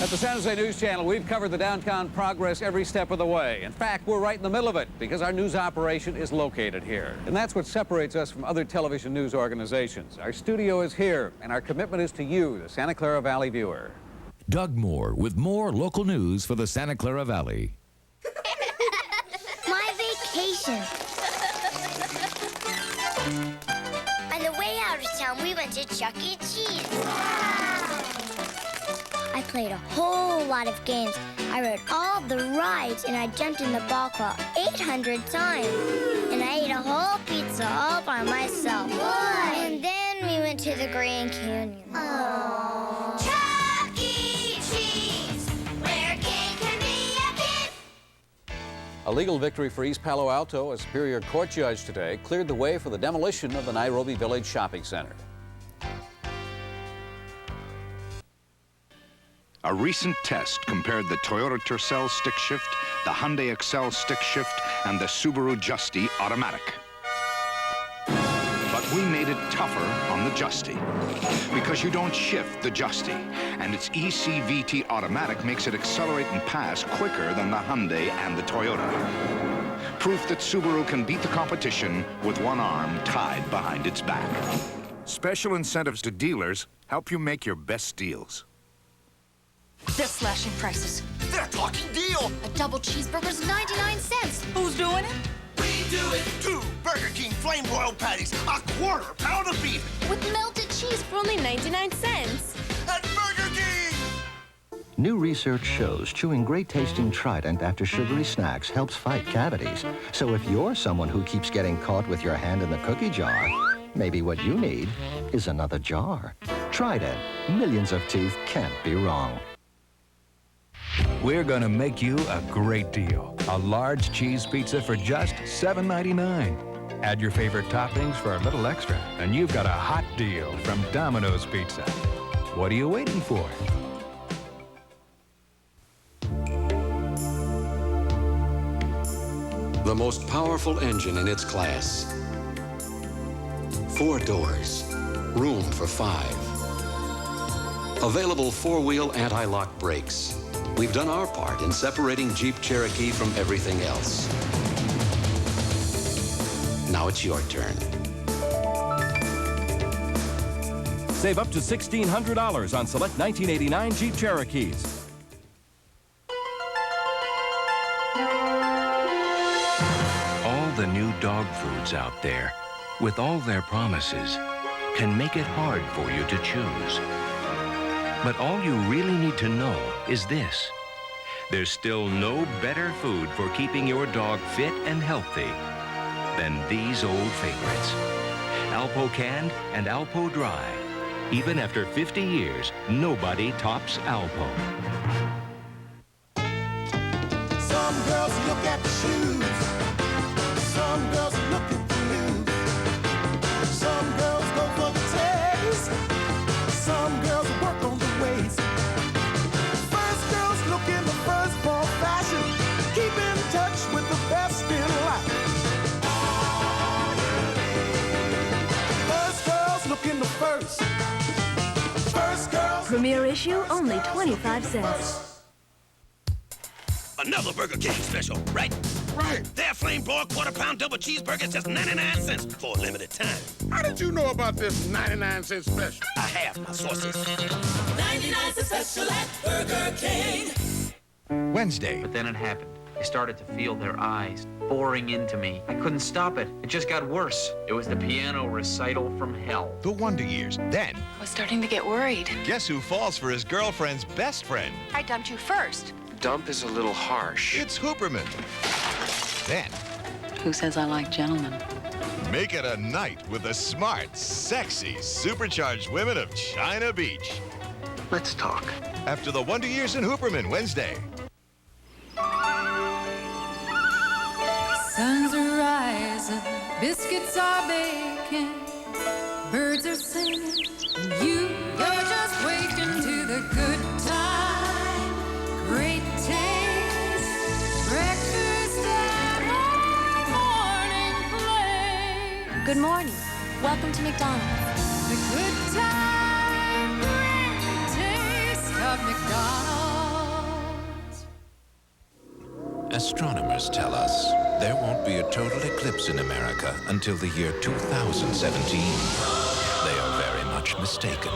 At the San Jose News Channel, we've covered the downtown progress every step of the way. In fact, we're right in the middle of it because our news operation is located here. And that's what separates us from other television news organizations. Our studio is here, and our commitment is to you, the Santa Clara Valley viewer. Doug Moore with more local news for the Santa Clara Valley. My vacation. On the way out of town, we went to Chuck E. Cheese. I played a whole lot of games. I rode all the rides, and I jumped in the ball crawl 800 times. And I ate a whole pizza all by myself. What? And then we went to the Grand Canyon. Oh. Chuck E. Cheese, where king can be a kid. A legal victory for East Palo Alto. A Superior Court judge today cleared the way for the demolition of the Nairobi Village Shopping Center. A recent test compared the Toyota Tercel stick shift, the Hyundai Excel stick shift, and the Subaru Justy automatic. But we made it tougher on the Justy because you don't shift the Justy, and its ECVT automatic makes it accelerate and pass quicker than the Hyundai and the Toyota. Proof that Subaru can beat the competition with one arm tied behind its back. Special incentives to dealers help you make your best deals. They're slashing prices. They're talking deal. A double cheeseburger's 99 cents. Who's doing it? We do it. 2 Burger King flame broiled patties, a quarter-pound of beef. With melted cheese for only 99 cents. At Burger King! New research shows chewing great-tasting Trident after sugary snacks helps fight cavities. So if you're someone who keeps getting caught with your hand in the cookie jar, maybe what you need is another jar. Trident. Millions of teeth can't be wrong. We're going to make you a great deal. A large cheese pizza for just $7.99. Add your favorite toppings for a little extra, and you've got a hot deal from Domino's Pizza. What are you waiting for? The most powerful engine in its class. 4 doors, room for 5. Available 4-wheel anti-lock brakes. We've done our part in separating Jeep Cherokee from everything else. Now it's your turn. Save up to $1,600 on select 1989 Jeep Cherokees. All the new dog foods out there, with all their promises, can make it hard for you to choose. But all you really need to know is this. There's still no better food for keeping your dog fit and healthy than these old favorites. Alpo Canned and Alpo Dry. Even after 50 years, nobody tops Alpo. Some girls look at the shoes. Some girls look at the news. Some girls go for the taste. Some girls work on the waist. First girls look in the first fall fashion. Keep in touch with the best in life. First girls look in the first. First girls. Premier issue, only 25 cents. Another Burger King special, right? Right. Their flame broiled quarter-pound double cheeseburger, just 99 cents for a limited time. How did you know about this 99-cent special? I have my sources. 99 cents special at Burger King. Wednesday. But then it happened. I started to feel their eyes boring into me. I couldn't stop it. It just got worse. It was the piano recital from hell. The Wonder Years. Then. I was starting to get worried. Guess who falls for his girlfriend's best friend? I dumped you first. Dump is a little harsh. It's Hooperman. Then. Who says I like gentlemen? Make it a night with the smart, sexy, supercharged women of China Beach. Let's talk. After the Wonder Years in Hooperman, Wednesday. Sun's are rising, biscuits are baking, birds are singing, and you're just waking to the good time. Great taste, breakfast and morning play. Good morning. Welcome to McDonald's. The good time, great taste of McDonald's. Astronomers tell us there won't be a total eclipse in America until the year 2017. They are very much mistaken.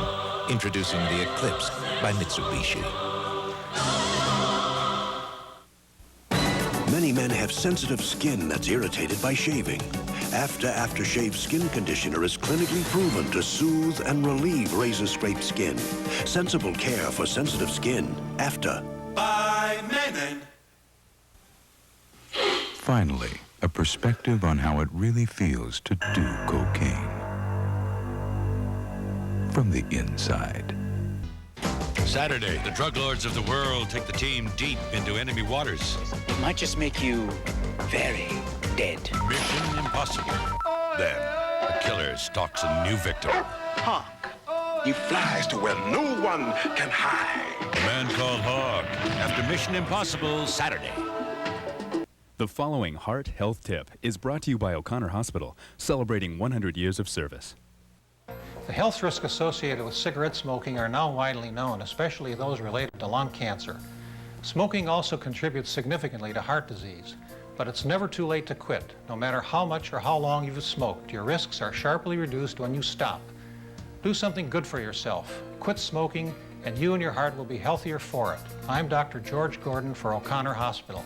Introducing the Eclipse by Mitsubishi. Many men have sensitive skin that's irritated by shaving. Aftershave skin conditioner is clinically proven to soothe and relieve razor-scraped skin. Sensible care for sensitive skin. After. By men. Finally, a perspective on how it really feels to do cocaine. From the inside. Saturday, the drug lords of the world take the team deep into enemy waters. It might just make you very dead. Mission impossible. Then, the killer stalks a new victim. Hawk. He flies to where no one can hide. A man called Hawk. After Mission Impossible, Saturday. The following heart health tip is brought to you by O'Connor Hospital, celebrating 100 years of service. The health risks associated with cigarette smoking are now widely known, especially those related to lung cancer. Smoking also contributes significantly to heart disease, but it's never too late to quit. No matter how much or how long you've smoked, your risks are sharply reduced when you stop. Do something good for yourself. Quit smoking, and you and your heart will be healthier for it. I'm Dr. George Gordon for O'Connor Hospital.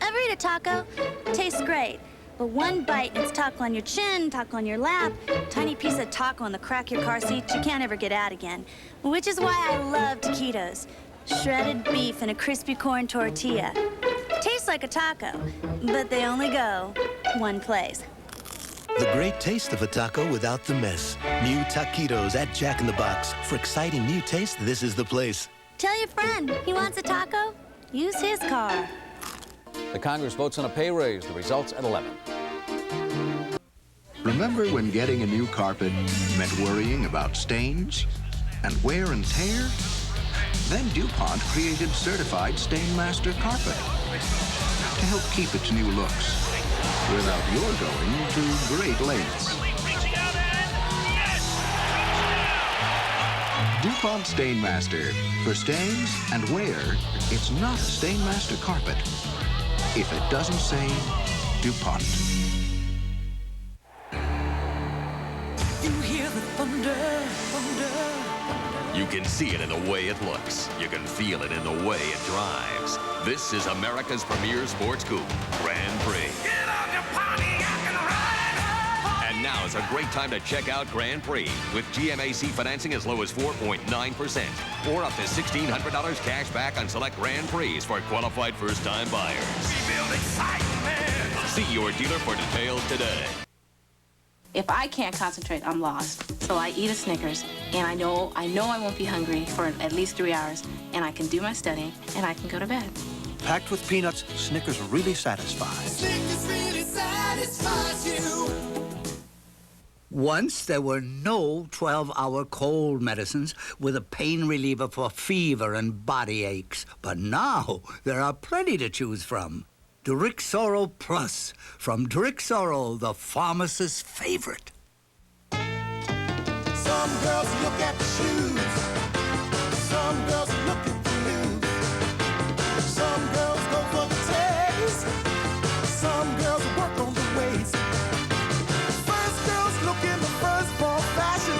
Ever eat a taco? Tastes great. But one bite, it's taco on your chin, taco on your lap, tiny piece of taco on the crack of your car seat you can't ever get out again. Which is why I love taquitos. Shredded beef and a crispy corn tortilla. Tastes like a taco, but they only go one place. The great taste of a taco without the mess. New taquitos at Jack in the Box. For exciting new taste, this is the place. Tell your friend, he wants a taco? Use his car. The Congress votes on a pay raise. The results at 11. Remember when getting a new carpet meant worrying about stains and wear and tear? Then DuPont created Certified Stain Master Carpet to help keep its new looks without your going to great lengths. DuPont Stain Master. For stains and wear, it's not a Stain Master Carpet if it doesn't say DuPont. You hear the thunder, thunder. You can see it in the way it looks. You can feel it in the way it drives. This is America's premier sports coupe, Grand Prix. Get on your Pontiac and ride. And now is a great time to check out Grand Prix with GMAC financing as low as 4.9% or up to $1,600 cash back on select Grand Prix for qualified first-time buyers. We build excitement. See your dealer for details today. If I can't concentrate, I'm lost. So I eat a Snickers, and I know I won't be hungry for at least 3 hours, and I can do my studying, and I can go to bed. Packed with peanuts, Snickers really satisfies. Snickers really satisfies you. Once there were no 12-hour cold medicines with a pain reliever for fever and body aches. But now there are plenty to choose from. Durixoro Plus from Durixoro, the pharmacist's favorite. Some girls look at the shoes. Some girls look at the news. Some girls go for the taste. Some girls work on the waist. First girls look in the first for fashion.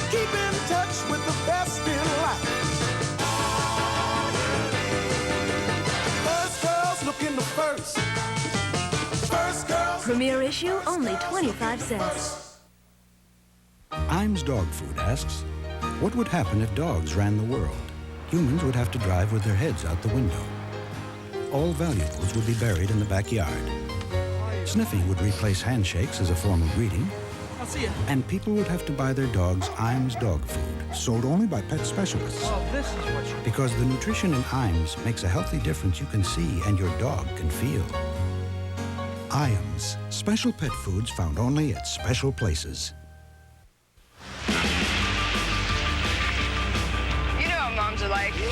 Keep in touch with the best in life. First girls look in the first. First girls. Premier issue, only 25 cents. Iams Dog Food asks, what would happen if dogs ran the world? Humans would have to drive with their heads out the window. All valuables would be buried in the backyard. Sniffing would replace handshakes as a form of greeting. I'll see you. And people would have to buy their dogs Iams dog food, sold only by pet specialists. Oh, this is what you... Because the nutrition in Iams makes a healthy difference you can see and your dog can feel. Iams, special pet foods found only at special places. You know what moms are like. You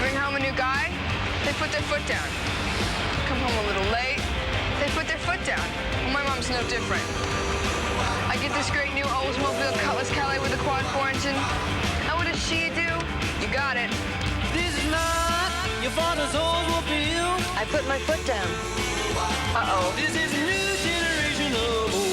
bring home a new guy, they put their foot down. Come home a little late, they put their foot down. Well, my mom's no different. I get this great new Oldsmobile Cutlass Calais with a quad 4 engine. And what does she do? You got it. This is not your father's Oldsmobile. I put my foot down. Uh-oh. This is a new generation of old.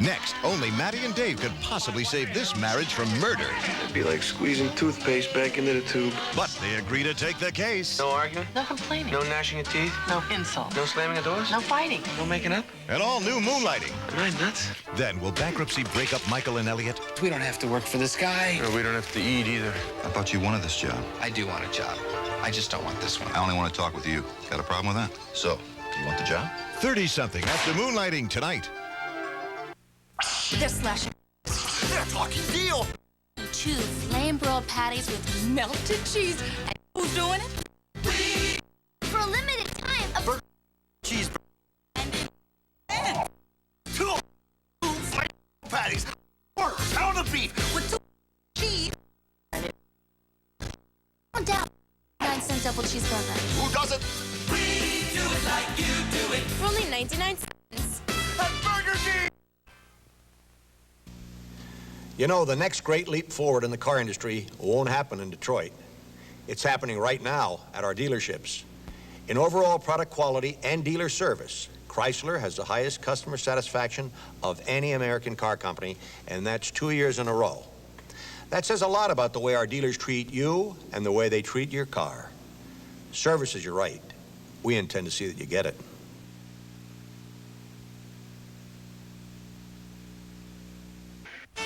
Next, only Maddie and Dave could possibly save this marriage from murder. It'd be like squeezing toothpaste back into the tube. But they agree to take the case. No argument? No complaining. No gnashing of teeth? No insult. No slamming of doors? No fighting. No making up? And all new moonlighting. Am I nuts? Then will bankruptcy break up Michael and Elliot? We don't have to work for this guy. No, we don't have to eat either. I thought you wanted this job. I do want a job. I just don't want this one. I only want to talk with you. Got a problem with that? So, do you want the job? 30-something after moonlighting tonight. They're slashing. They're talking deal. 2 flame broiled patties with melted cheese. And who's doing it? For a limited time, a Cheeseburger. And 2 flame patties. Or pound of beef with 2 cheese. down. 9-cent double cheeseburger. Who does it? We do it like you do it. For only 99 cents. At Burger King. You know, the next great leap forward in the car industry won't happen in Detroit. It's happening right now at our dealerships. In overall product quality and dealer service, Chrysler has the highest customer satisfaction of any American car company, and that's 2 years in a row. That says a lot about the way our dealers treat you and the way they treat your car. Service is your right. We intend to see that you get it.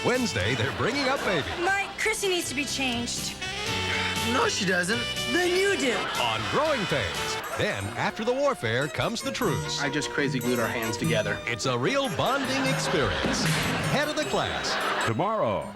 Wednesday, they're bringing up baby. Mike, Chrissy needs to be changed. No, she doesn't. Then you do. On Growing Pains. Then, after the warfare, comes the truce. I just crazy glued our hands together. It's a real bonding experience. Head of the class. Tomorrow.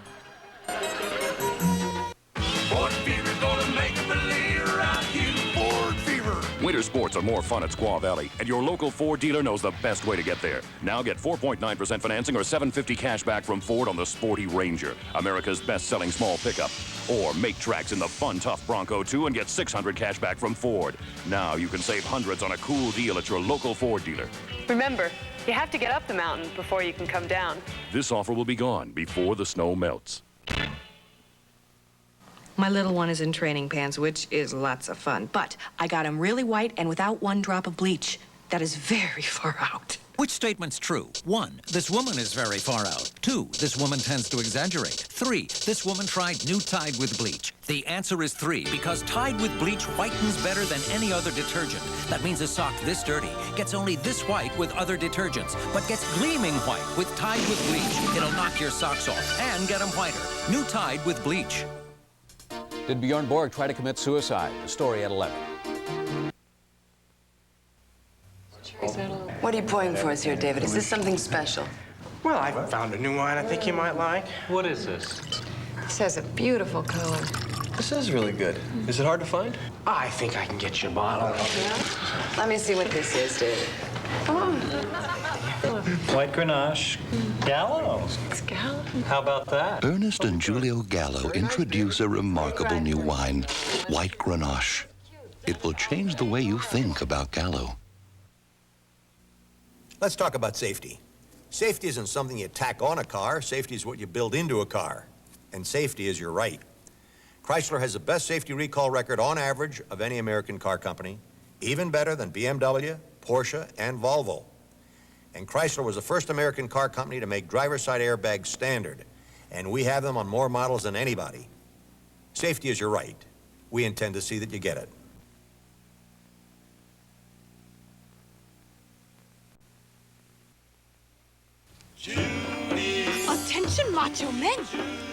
Ford Fever's gonna make a believer out of you. Ford Fever. Winter sports are more fun at Squaw Valley, and your local Ford dealer knows the best way to get there. Now get 4.9% financing or $750 cash back from Ford on the sporty Ranger, America's best-selling small pickup. Or make tracks in the fun, tough Bronco 2 and get $600 cash back from Ford. Now you can save hundreds on a cool deal at your local Ford dealer. Remember, you have to get up the mountain before you can come down. This offer will be gone before the snow melts. My little one is in training pants, which is lots of fun. But I got him really white and without one drop of bleach. That is very far out. Which statement's true? 1, this woman is very far out. 2, this woman tends to exaggerate. 3, this woman tried new Tide with bleach. The answer is 3, because Tide with bleach whitens better than any other detergent. That means a sock this dirty gets only this white with other detergents, but gets gleaming white with Tide with bleach. It'll knock your socks off and get them whiter. New Tide with bleach. Did Bjorn Borg try to commit suicide? The story at 11. What are you pouring for us here, David? Is this something special? Well, I found a new wine I think you might like. What is this? This has a beautiful color. This is really good. Is it hard to find? I think I can get you a bottle. Let me see what this is, David. Come on. White Grenache. Gallo. It's Gallo. How about that? Ernest and Julio Gallo introduce a remarkable new wine, White Grenache. It will change the way you think about Gallo. Let's talk about safety. Safety isn't something you tack on a car. Safety is what you build into a car. And safety is your right. Chrysler has the best safety recall record on average of any American car company, even better than BMW, Porsche, and Volvo. And Chrysler was the first American car company to make driver's side airbags standard, and we have them on more models than anybody. Safety is your right. We intend to see that you get it. Attention, macho men!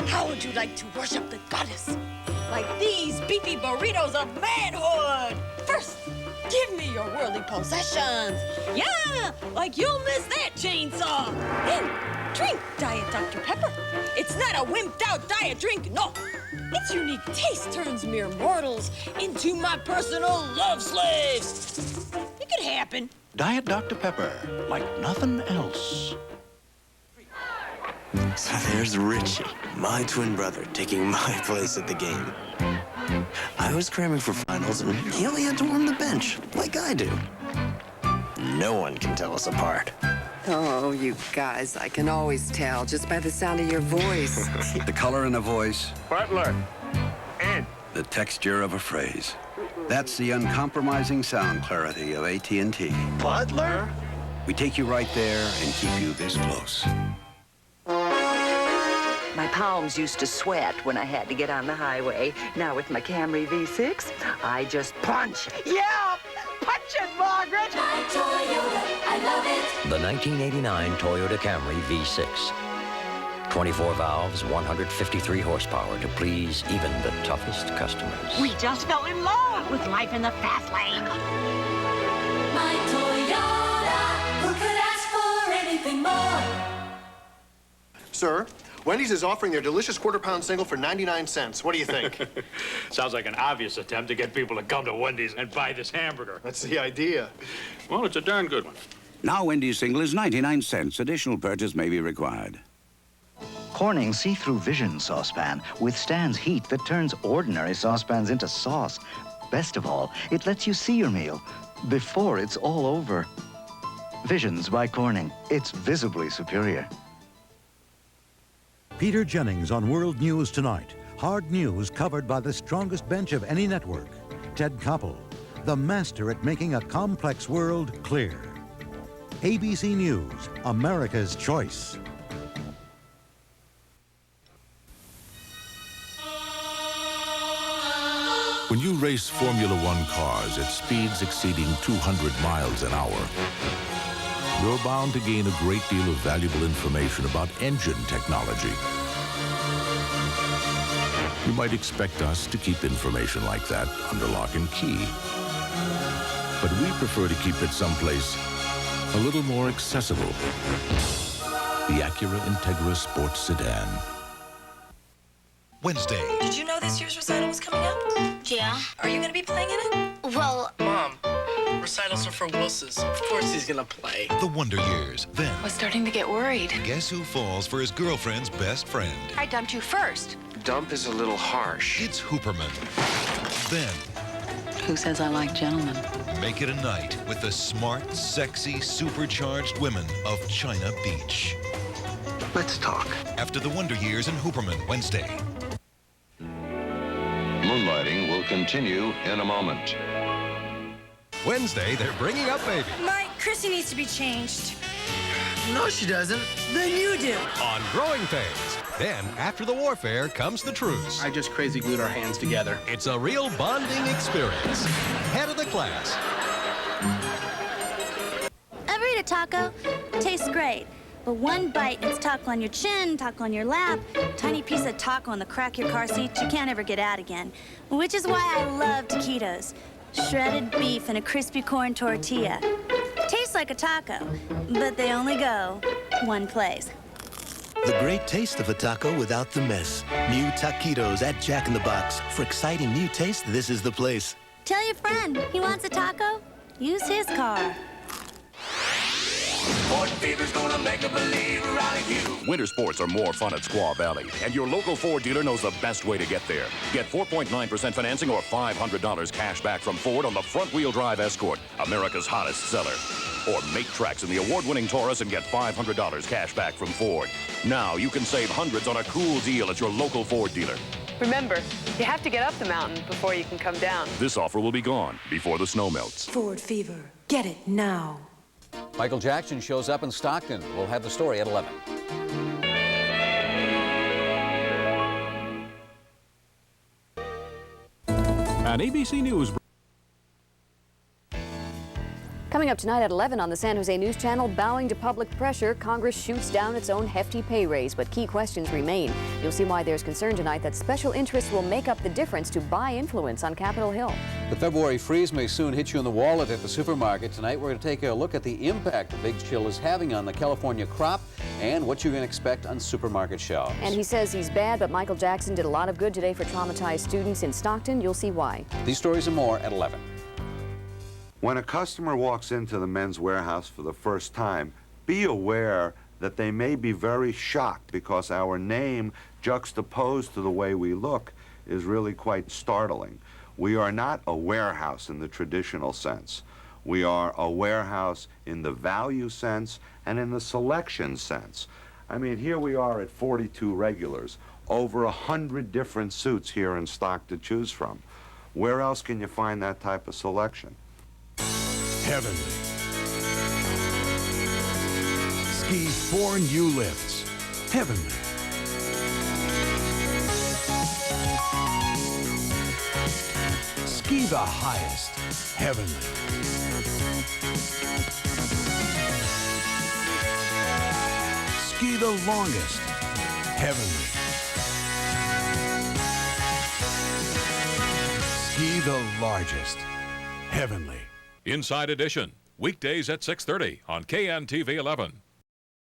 How would you like to worship the goddess? Like these beefy burritos of manhood! First, give me your worldly possessions! Yeah! Like you'll miss that chainsaw! Then, drink Diet Dr. Pepper. It's not a wimped-out diet drink, no! Its unique taste turns mere mortals into my personal love slaves! It could happen. Diet Dr. Pepper, like nothing else. So there's Richie, my twin brother, taking my place at the game. I was cramming for finals, and he only had to warm the bench, like I do. No one can tell us apart. Oh, you guys, I can always tell just by the sound of your voice. The color in a voice. Butler. The texture of a phrase. That's the uncompromising sound clarity of AT&T. Butler? We take you right there and keep you this close. My palms used to sweat when I had to get on the highway. Now with my Camry V6, I just punch. Yeah! Punch it, Margaret! My Toyota, I love it. The 1989 Toyota Camry V6. 24 valves, 153 horsepower to please even the toughest customers. We just fell in love with life in the fast lane. My Toyota, who could ask for anything more? Sir, Wendy's is offering their delicious quarter-pound single for 99 cents. What do you think? Sounds like an obvious attempt to get people to come to Wendy's and buy this hamburger. That's the idea. Well, it's a darn good one. Now Wendy's single is 99 cents. Additional purchase may be required. Corning's see-through Vision saucepan withstands heat that turns ordinary saucepans into sauce. Best of all, it lets you see your meal before it's all over. Visions by Corning. It's visibly superior. Peter Jennings on World News Tonight. Hard news covered by the strongest bench of any network. Ted Koppel, the master at making a complex world clear. ABC News, America's choice. When you race Formula One cars at speeds exceeding 200 miles an hour, you're bound to gain a great deal of valuable information about engine technology. You might expect us to keep information like that under lock and key. But we prefer to keep it someplace a little more accessible. The Acura Integra Sports Sedan. Wednesday. Did you know this year's recital was coming up? Yeah. Are you going to be playing in it? Well, Mom, recitals are for wusses. Of course he's gonna play. The Wonder Years. Then, I was starting to get worried. guess who falls for his girlfriend's best friend? I dumped you first. Dump is a little harsh. It's Hooperman. Then, Who says I like gentlemen? make it a night with the smart, sexy, supercharged women of China Beach. Let's talk. After the Wonder Years in Hooperman, Wednesday. Moonlighting will continue in a moment. Wednesday, they're bringing up baby. Mike, Chrissy needs to be changed. No, she doesn't. Then you do. On Growing Pains. Then, after the warfare, comes the truce. I just crazy glued our hands together. It's a real bonding experience. Head of the class. Ever eat a taco? Tastes great. But one bite, it's taco on your chin, taco on your lap, tiny piece of taco on the crack of your car seat you can't ever get out again. Which is why I love taquitos. Shredded beef and a crispy corn tortilla. Tastes like a taco, but they only go one place. The great taste of a taco without the mess. New taquitos at Jack in the Box. For exciting new taste, this is the place. Tell your friend he wants a taco, use his car. Ford Fever's gonna make a believer out of you. Winter sports are more fun at Squaw Valley, and your local Ford dealer knows the best way to get there. Get 4.9% financing or $500 cash back from Ford on the front-wheel drive Escort, America's hottest seller. Or make tracks in the award-winning Taurus and get $500 cash back from Ford. Now you can save hundreds on a cool deal at your local Ford dealer. Remember, you have to get up the mountain before you can come down. This offer will be gone before the snow melts. Ford Fever. Get it now. Michael Jackson shows up in Stockton. We'll have the story at 11. An ABC News. Coming up tonight at 11 on the San Jose News Channel, bowing to public pressure, Congress shoots down its own hefty pay raise, but key questions remain. You'll see why there's concern tonight that special interests will make up the difference to buy influence on Capitol Hill. The February freeze may soon hit you in the wallet at the supermarket. Tonight we're going to take a look at the impact the big chill is having on the California crop and what you can expect on supermarket shelves. And he says he's bad, but Michael Jackson did a lot of good today for traumatized students in Stockton. You'll see why. These stories and more at 11. When a customer walks into the Men's Warehouse for the first time, be aware that they may be very shocked because our name juxtaposed to the way we look is really quite startling. We are not a warehouse in the traditional sense. We are a warehouse in the value sense and in the selection sense. I mean, here we are at 42 regulars, over 100 different suits here in stock to choose from. Where else can you find that type of selection? Heavenly. Ski 4 new lifts. Heavenly. Ski the highest. Heavenly. Ski the longest. Heavenly. Ski the largest. Heavenly. Inside Edition, weekdays at 6:30 on KNTV 11.